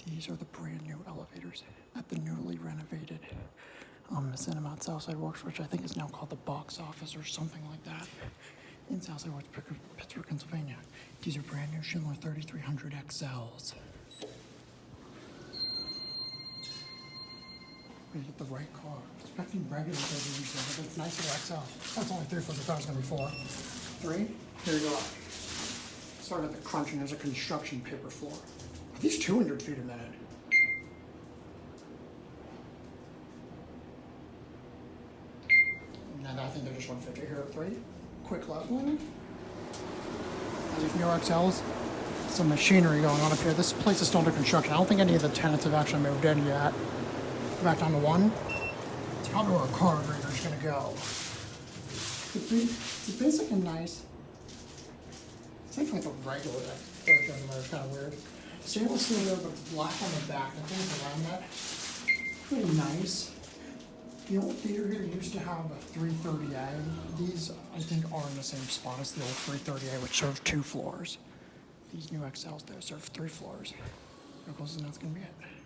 These are the brand new elevators at the newly renovated cinema at SouthSide Works, which I think is now called the box office or something like that, in SouthSide Works, Pittsburgh, Pennsylvania. These are brand new Schindler 3300 XLs. We get the right car. Expecting regular 30 but it's nice little XL. That's only 3 foot. I thought it was going to be 4. 3. Here you go. Sorry about the crunching. There's a construction paper floor. Are these 200 feet a minute? And I think they're just 150 here at 3. Quick left one. These new XLs. Some machinery going on up here. This place is still under construction. I don't think any of the tenants have actually moved in yet. Back down to 1. It's probably where a car grader is going to go. It's basic and nice. It's like a regular it's kind of weird. Stainless steel there, but it's black on the back. The things around that, pretty nice. The old theater here used to have a 330A. These, I think, are in the same spot as the old 330A, which served 2 floors. These new XLs, there serve 3 floors. How close is that's going to be it?